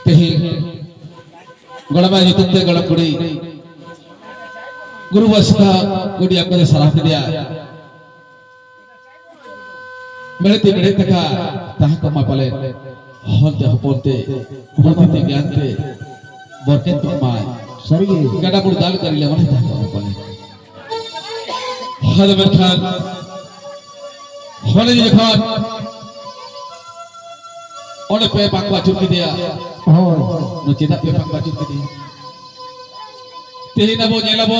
तेही गड़बा युतुते गड़कुड़ी गुरु वस्ता गुड़ी आपने सलाह दिया मेरे तका ताह को मापले होलते बुद्धि ज्ञानते बरके तो माय सरिगे गड़ा बुड़ दाल कर ले ताह को मापले हद बरखान होने जखान ओने पे पाकवा चुकी दिया नो चेदा पे पाकवा चुकी दिया तेही नबो नेलबो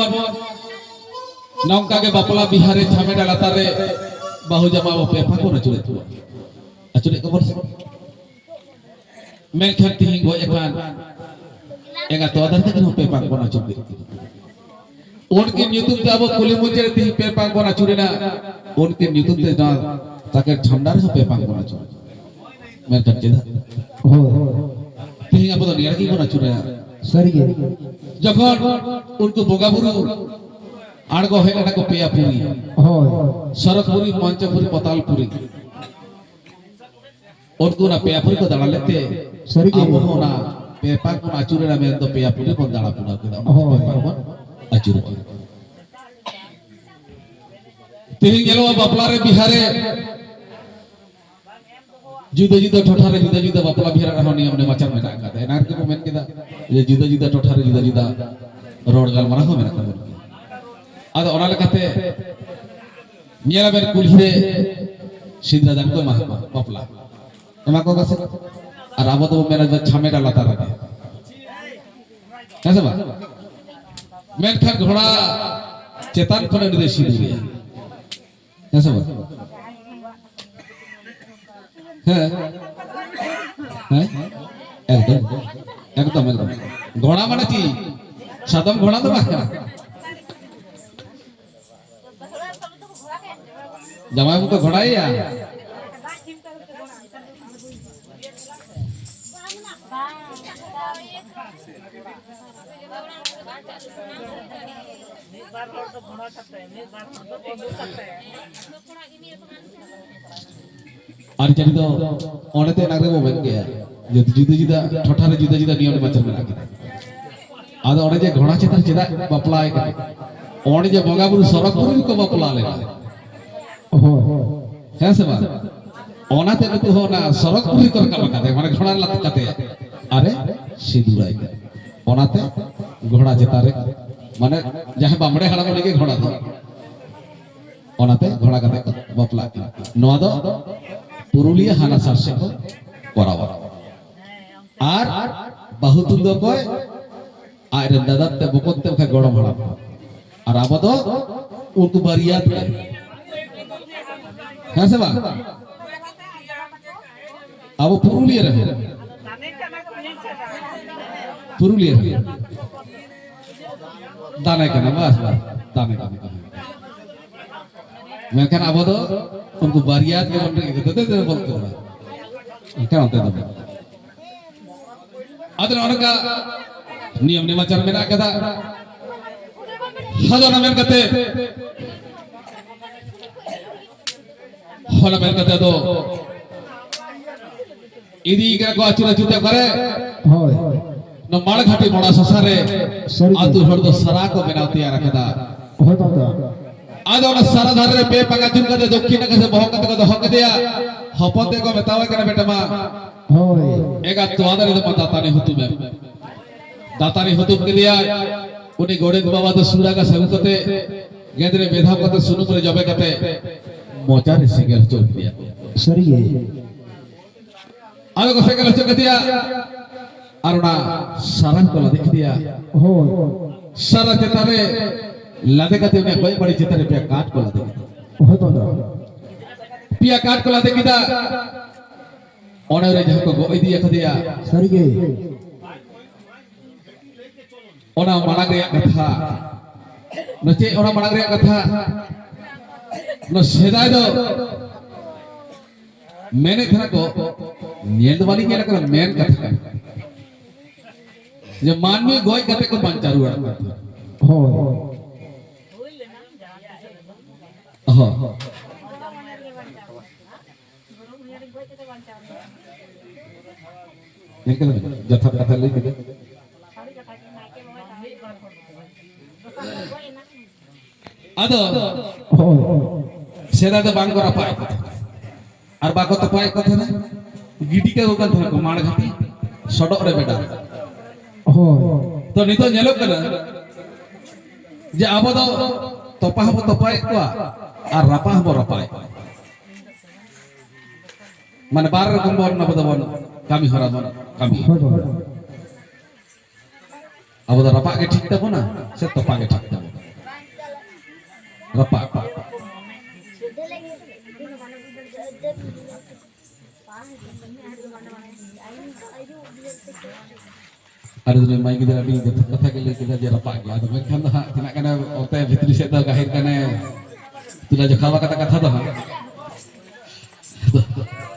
नौका के बापला बिहारे छामेडा लातारे बाहु जमा वो पे पाको न चुरे तुआ अचुरे खबर से मैं खती ही गो एकान एगा तो आदर के पे पाको न चुरे उनके न्यूतुम ते अब कुली मुचरे ती पे पाको न चुरे ना उनके न्यूतुम ते ना ताके ठंडार से पे पाको न चुरे मैं खती हो तेही अब तो नियर की को न चुरे सरिगे যখন उनको बोगा बुरु आड़गो है ना को पेया पूरी हो सरकपुरी मंचपुरी पतालपुरी उनको ना पेया पूरी को दाड़ा लेते सरिगे अब हो ना पेपा को आचुरे ना में तो पेया पूरी को दाड़ा पूरा के पेपा को आचुरे तेही गेलो बापला रे बिहारे जुदा जुदा ठोठारे जुदा जुदा बापला बिहार रहो नियम ने माचर में का है नार के मोमेंट के दा ये जुदा जुदा ठोठारे जुदा जुदा रोड गाल मारा हो मेरा का आदो ओना लेकाते नियला बेर कुलहिरे सिद्रा दान को मा बापला एमा को गसे और अब तो मेरा छामे डाला तारा के कैसे बा मेन खान घोड़ा चेतन खने दे सिद्धि कैसे बा एकदम एकदम एकदम घोड़ा माने की सादम घोड़ा तो जमाई को घोड़ा ही या और जब तो औरतें नागरे वो बन गया जो जुदा जुदा ठोठारे जुदा जुदा नियम बचन में लागे आदो औरते जे घोड़ा चेतन चेदा बपला है औरते जे बोगा बुरु सरकपुरी को बपला ले हो है से बात ओनाते तो हो ना सरकपुरी कर का लगा दे माने घोड़ा लत कते अरे सिदुराई के ओनाते घोड़ा चेतारे माने जहां बामड़े हड़ा में के घोड़ा दो ओनाते घोड़ा कते बपला नोआ दो पुरुलिया हाना सारसे को करावा आर बहुत दो कोय आर दादाते बकते के गड़म हड़ा और अब तो उनको बरियात के है से बा अब पुरुलिया रहे पुरुलिया दाने का नाम बस दाने का मैं कहना अब तो उनको बारियात के बंदे के दे बोलते हो क्या होता है अदर और का नियम निमाचार में ना कदा हलो ना मैं कहते हलो मैं कहते तो इदी का को अचुरा चुते करे हो न माल घाटी मोड़ा ससारे आतु हर तो सरा को बनाते यार कदा हो दादा आदो न सारा धारे पे पगा चुन कदे दक्षिण कसे बहकत कदे हक दिया हपते को बतावे करे बेटा मा हो एगा तो आदर तो दाता ने हुतु में दाता ने हुतु के दिया उनी गोड़े बाबा तो सूरा का संगते गेंद्रे बेधा कते सुनु पर जबे कते मोचा रे सिंगल चोक दिया सरिगे आदो को सिंगल चोक दिया अरुणा सारन को देख दिया हो सारा चेतारे लादे कते उन्हें कोई बड़ी चेतारे पिया काट को लादे हो दादा पिया काट को लादे किदा ओने रे जको गोई दिया खदिया सरिगे ओना मानग रे कथा नचे ओना मानग रे कथा न सेदाय दो मैंने खना को नियंद वाली क्या कर मैन कथा जब मानवी गोई कते को पंचारू अड़ता हो Ningkal jathat kata lagi kita. Ado Hoi. seda do bang ko rapai ar bako to pai কথা না গিডি কে ওখান থেকে মার ঘাটি সডক রে বেটা Hoi. তো নিতো ñelok kana যে abo do topa habo topai ko ar rapa habo rapai মানে বার রকম বন না বদবন kami hora bon kami Hoi Tanda. abo do rapa ke ঠিক tabo na se topa ke ঠিক tabo rapa ada tuh main kita lagi kata kita jarak pagi ada main kan dah tidak kena otak fitri set dah kahir kena tu dah jauh kata dah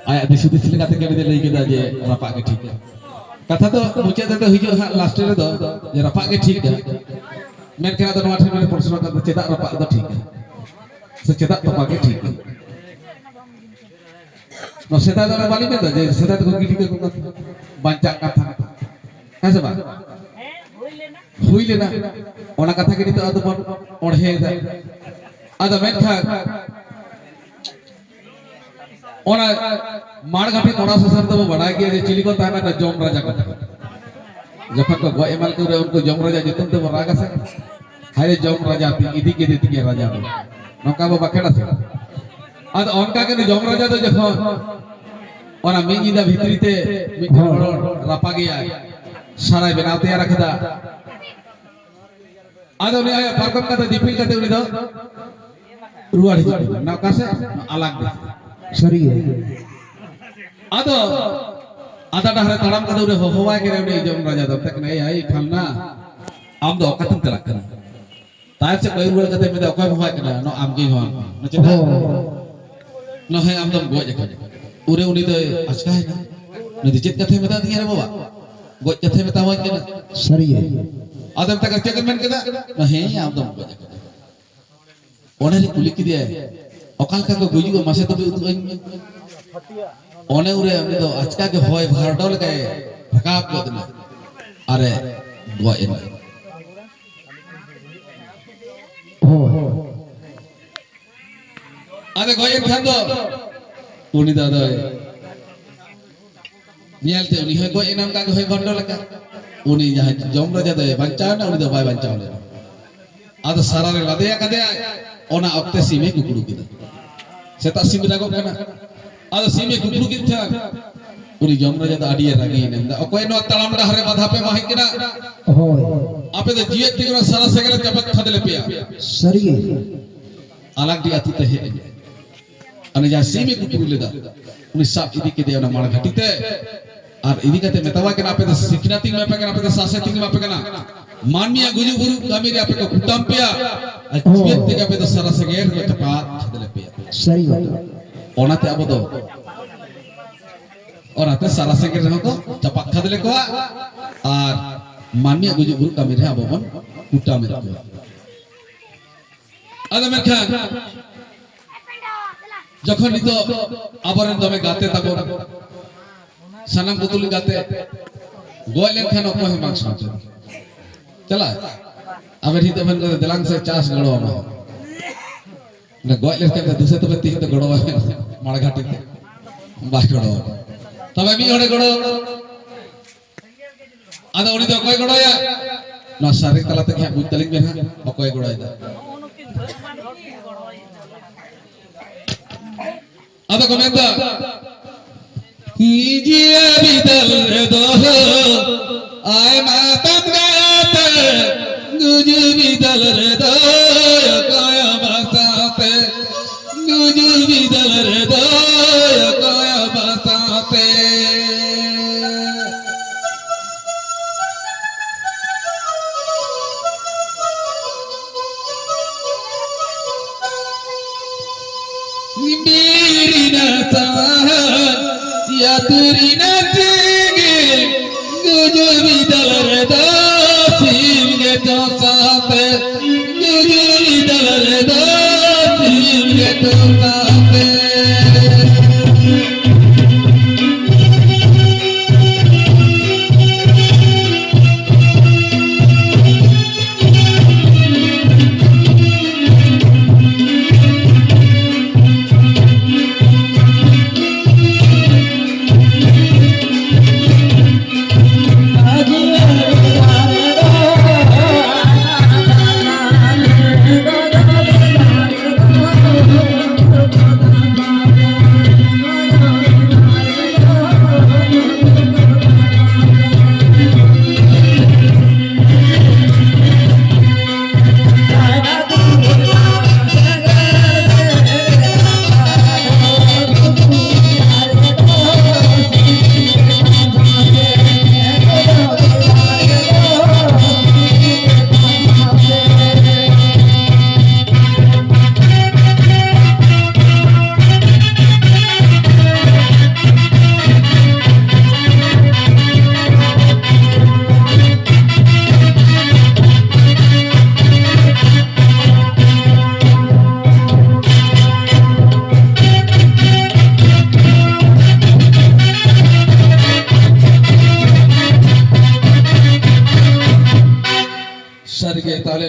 ayat di situ sini kata kita lagi kita je rapak ke ठीक kata tu muncul tu hijau last year tu je rapak ke ठीक main kena tu nomor main porsi kata cetak rapak tu ठीक secetak topak ke ठीक no cetak tu balik tu je cetak tu gigi ke bancak kata হ্যাঁ সবা হইলে না ওনা কথা কে নিতে আদো পড়ে যায় আদা মেখা ওনা মারঘাটি কোনা সসর তো বড়া গিয়ে যে চিলি को ताना ना जम राजा কথা যখন को गय माल করে उनको जम राजा जितन तो रागा से हाय जम राजा इदी के देती के राजा नौका बाबा केड़ा से আদ অনকা কে জম রাজা তো যখন ওনা মিনিদা ভিতরিতে মিঠা রাপা গিয়া sarai benauti ya rakeda. Ada ni ayah parkom kata dipil kata uni do ruar hijau. Nak kase alag deh. Sorry ya. Ada dah hari talam kata uni hawa kira uni jom raja do. Tak naik ayah khalna. Am do kata telak kena. Tapi cek ruar kata meda kau hawa kena. No am kini hawa. No cina. No hai am do gua jaga. Ure uni do aska hai na. No dicet kata meda tiada bawa. Gua jathe में तावा के ना Sorry ya. आदम तक check में के ना नहीं आप तो गो जके ओने कुली की दिया अकाल का गुजु को मासे तो भी उतु ओने उरे हमने तो आजका के होय भारडोल के रकाब को दने अरे गो इन Hoi. अरे गो इन खान दो उनी दादा nialte uni hoy go enam ka hoy bondol ka uni jaha jom raja do banchao na uni do bai banchao le ado sarare ladeya kade ona okte sime kukuru kida seta sim rago kana ado sime kukuru kida uni jom raja do adiye ragi ne da okoy no talam da hare badha pe mahi kina Hoi. ape do jiet ti kona sara segala jabat khadele peya Sorry ya. alag di ati te he ane ja sime kukuru le da uni sab idi ke de ona mar ghati te আর এদিকে মেতাবা কেন আপে শিখনা তিন মাপে কেন আপে সাসে তিন মাপে কেন মানমিয়া গুজু গুরু কামিরে আপে কো কুটাম পিয়া আর জিয়েত থেকে আপে সারা সেগের কো চাপাত খাদলে পিয়া Sorry ya. ওনাতে আবদ ওনাতে সারা সেগের কো চাপাত খাদলে কো আর মানমিয়া গুজু গুরু কামিরে আববন কুটামে কো আদমের খান যখন নিতো আবরণ দমে গাতে তাবো sanam betul gate goy len khan okoy mang sote chala aber hito ban kata delang se chas gado ama na goy len khan duse to beti hito gado mar ghati te ba gado tabe mi hore gado ada uni do okoy gado ya na sare tala te kya bujtalik ben ha okoy gado ida ada komenta कीजिए बिदल दो आए मातम गाते गुजु बिदल दो काया बसाते गुजु बिदल दो काया बसाते मेरी नता ya turi natige guju bidal reda sim ge to saate guju bidal reda sim ge to saate ᱥᱟᱹᱨᱤᱜᱮ ᱛᱟᱦᱞᱮ